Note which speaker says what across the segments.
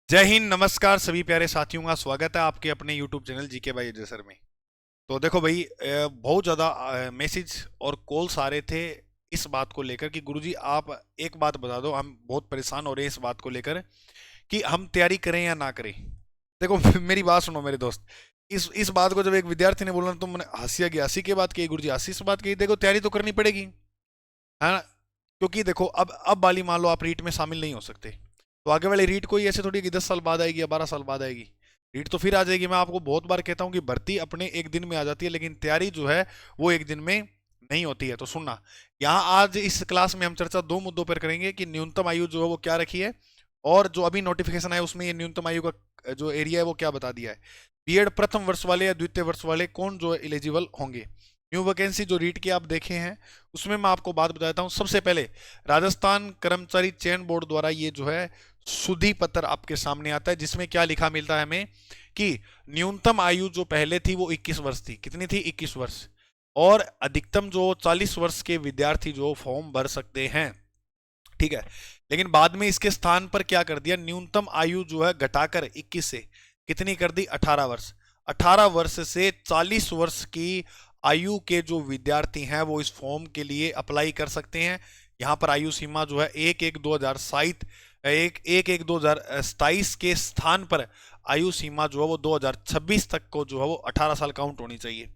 Speaker 1: जय हिंद, नमस्कार सभी प्यारे साथियों का स्वागत है आपके अपने YouTube चैनल जीके बाई एड्रेसर में। तो देखो भाई, बहुत ज़्यादा मैसेज और कॉल्स आ रहे थे इस बात को लेकर कि गुरुजी आप एक बात बता दो, हम बहुत परेशान हो रहे हैं इस बात को लेकर कि हम तैयारी करें या ना करें। देखो मेरी बात सुनो मेरे दोस्त। इस बात को जब एक विद्यार्थी ने बोला तो मैंने हंसी की हंसी की बात कही, गुरुजी हंसी से बात कही। देखो तैयारी तो करनी पड़ेगी, है ना। क्योंकि देखो अब वाली मान लो आप रीट में शामिल नहीं हो सकते, तो आगे वाली रीट कोई ऐसे थोड़ी कि 10 साल बाद आएगी या 12 साल बाद आएगी। रीट तो फिर आ जाएगी। मैं आपको बहुत बार कहता हूँ कि भर्ती अपने एक दिन में आ जाती है, लेकिन तैयारी जो है वो एक दिन में नहीं होती है। तो सुनना, यहाँ आज इस क्लास में हम चर्चा दो मुद्दों पर करेंगे कि न्यूनतम आयु जो है वो क्या रखी है, और जो अभी नोटिफिकेशन है उसमें ये न्यूनतम आयु का जो एरिया है वो क्या बता दिया है। बीएड प्रथम वर्ष वाले या द्वितीय वर्ष वाले कौन जो एलिजिबल होंगे। न्यू वैकेंसी जो रीट की आप देखे हैं उसमें मैं आपको बात बताता हूँ। सबसे पहले राजस्थान कर्मचारी चयन बोर्ड द्वारा ये जो है सुधि पत्र आपके सामने आता है, जिसमें क्या लिखा मिलता है हमें कि न्यूनतम आयु जो पहले थी वो 21 वर्ष थी। कितनी थी? 21 वर्ष। और अधिकतम जो 40 वर्ष के विद्यार्थी जो फॉर्म भर सकते हैं, ठीक है। लेकिन बाद में इसके स्थान पर क्या कर दिया, न्यूनतम आयु जो है घटाकर 21 से कितनी कर दी, 18 वर्ष। 18 वर्ष से 40 वर्ष की आयु के जो विद्यार्थी हैं वो इस फॉर्म के लिए अप्लाई कर सकते हैं। यहाँ पर आयु सीमा जो है 1/1/2027 के स्थान पर आयु सीमा जो है वो 2026 तक को जो है वो 18 साल काउंट होनी चाहिए।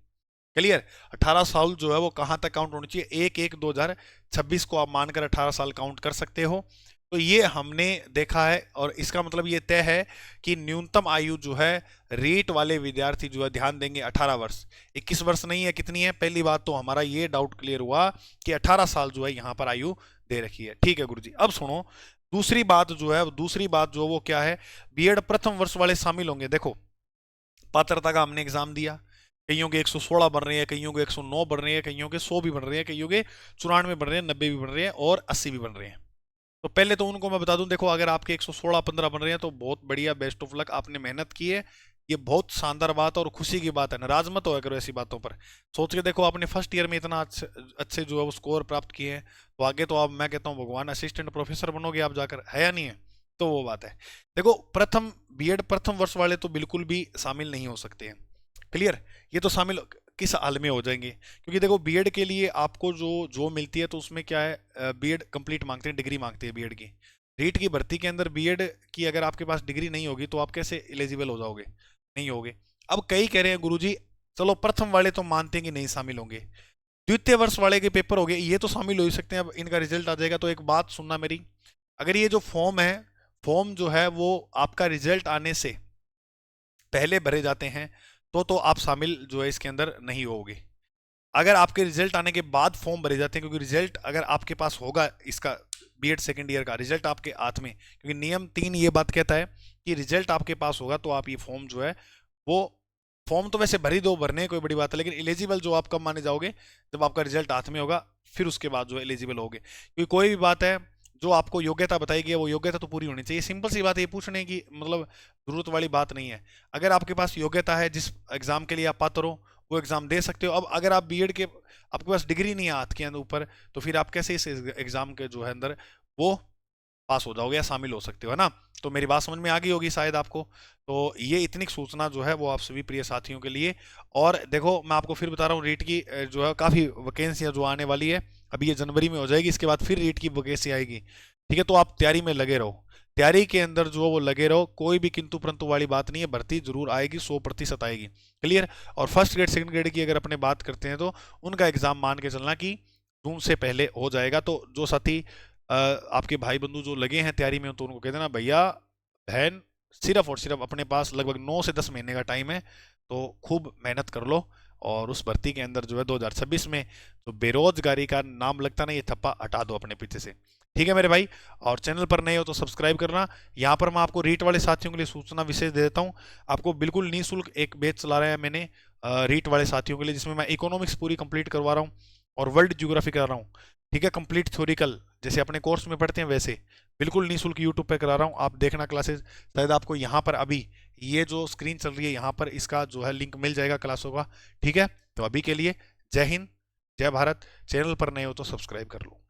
Speaker 1: क्लियर? 18 साल जो है वो कहां तक काउंट होनी चाहिए, 1/1/2026 को आप मानकर 18 साल काउंट कर सकते हो। तो ये हमने देखा है, और इसका मतलब ये तय है कि न्यूनतम आयु जो है रीट वाले विद्यार्थी जो है ध्यान देंगे 18 वर्ष, 21 वर्ष नहीं है। कितनी है? पहली बात तो हमारा ये डाउट क्लियर हुआ कि 18 साल जो है यहाँ पर आयु दे रखी है। ठीक है गुरुजी, अब सुनो दूसरी बात जो है, दूसरी बात जो वो क्या है, बीएड प्रथम वर्ष वाले शामिल होंगे। देखो पात्रता का हमने एग्जाम दिया, कईयों के 116 बन रहे हैं, कईयों के 109 बन रहे हैं, कईयों के 100 भी बन रहे हैं, कईयों के 94 बन रहे हैं, 90 भी बन रहे हैं और 80 भी बन रहे हैं। तो पहले तो उनको मैं बता दूं, देखो अगर आपके 116-15 बन रहे हैं तो बहुत बढ़िया, बेस्ट ऑफ लक, आपने मेहनत की है। ये बहुत शानदार बात और खुशी की बात है। नाराज मत होया करो ऐसी बातों पर। सोच के देखो आपने फर्स्ट ईयर में इतना अच्छे जो है वो स्कोर प्राप्त किए हैं, तो आगे तो आप, मैं कहता हूँ भगवान, असिस्टेंट प्रोफेसर बनोगे आप जाकर, है या नहीं है? तो वो बात है। देखो प्रथम बीएड प्रथम वर्ष वाले तो बिल्कुल भी शामिल नहीं हो सकते हैं। क्लियर? ये तो शामिल किस हाल में हो जाएंगे, क्योंकि देखो बीएड के लिए आपको जो जो मिलती है तो उसमें क्या है, बीएड कंप्लीट मांगते हैं, डिग्री मांगते हैं बीएड की। रीट की भर्ती के अंदर बीएड की अगर आपके पास डिग्री नहीं होगी तो आप कैसे एलिजिबल हो जाओगे? नहीं होगे। अब कई कह रहे हैं गुरुजी चलो प्रथम वाले तो मानते हैं कि नहीं शामिल होंगे, द्वितीय वर्ष वाले के पेपर हो गए ये तो शामिल हो ही सकते हैं, अब इनका रिजल्ट आ जाएगा। तो एक बात सुनना मेरी, अगर ये जो फॉर्म है, फॉर्म जो है वो आपका रिजल्ट आने से पहले भरे जाते हैं तो आप शामिल जो है इसके अंदर नहीं होगे। अगर आपके रिजल्ट आने के बाद फॉर्म भरे जाते हैं, क्योंकि रिजल्ट अगर आपके पास होगा इसका बीएड सेकेंड ईयर का रिजल्ट आपके हाथ में, क्योंकि नियम 3 ये बात कहता है कि रिजल्ट आपके पास होगा तो आप ये फॉर्म जो है वो, फॉर्म तो वैसे भरी दो, भरने कोई बड़ी बात है, लेकिन एलिजिबल जो आप कब माने जाओगे, जब आपका रिजल्ट हाथ में होगा, फिर उसके बाद जो है एलिजिबल होगे। क्योंकि कोई भी बात है जो आपको योग्यता बताई गई है वो योग्यता तो पूरी होनी चाहिए। सिंपल सी बात है, ये पूछने की मतलब जरूरत वाली बात नहीं है। अगर आपके पास योग्यता है, जिस एग्जाम के लिए आप पात्र हो वो एग्जाम दे सकते हो। अब अगर आप बीएड के, आपके पास डिग्री नहीं है हाथ के अंदर ऊपर, तो फिर आप कैसे इस एग्जाम के जो है अंदर वो पास हो जाओगे या शामिल हो सकते हो, है ना। तो मेरी बात समझ में आ गई होगी शायद आपको। तो ये इतनी सूचना जो है वो आप सभी प्रिय साथियों के लिए। और देखो मैं आपको फिर बता रहा हूँ, रीट की जो है काफ़ी वैकेंसियाँ जो आने वाली है, अभी ये जनवरी में हो जाएगी, इसके बाद फिर रीट की वैकेंसी आएगी। ठीक है, तो आप तैयारी में लगे रहो, तैयारी के अंदर जो है वो लगे रहो, कोई भी किंतु परंतु वाली बात नहीं है, भर्ती जरूर आएगी, 100% आएगी। क्लियर? और फर्स्ट ग्रेड सेकंड ग्रेड की अगर अपने बात करते हैं तो उनका एग्जाम मान के चलना कि जून से पहले हो जाएगा। तो जो साथी आपके भाई बंधु जो लगे हैं तैयारी में, तो उनको कह देना भैया बहन, सिर्फ और सिर्फ अपने पास लगभग 9 से 10 महीने का टाइम है, तो खूब मेहनत कर लो और उस भर्ती के अंदर जो है 2026 में जो बेरोजगारी का नाम लगता ना, ये थप्पा हटा दो अपने पीछे से। ठीक है मेरे भाई, और चैनल पर नए हो तो सब्सक्राइब करना। यहाँ पर मैं आपको रीट वाले साथियों के लिए सूचना विशेष दे देता हूँ। आपको बिल्कुल निःशुल्क एक बैच चला रहा है मैंने रीट वाले साथियों के लिए, जिसमें मैं इकोनॉमिक्स पूरी कंप्लीट करवा रहा हूँ और वर्ल्ड ज्योग्राफी करा रहा हूँ। ठीक है, कंप्लीट थ्योरिकल, जैसे अपने कोर्स में पढ़ते हैं वैसे बिल्कुल निःशुल्क यूट्यूब पे करा रहा हूँ, आप देखना क्लासेस। शायद आपको यहाँ पर अभी ये जो स्क्रीन चल रही है यहाँ पर इसका जो है लिंक मिल जाएगा क्लासों का। ठीक है, तो अभी के लिए जय हिंद, जय भारत। चैनल पर नए हो तो सब्सक्राइब कर लो।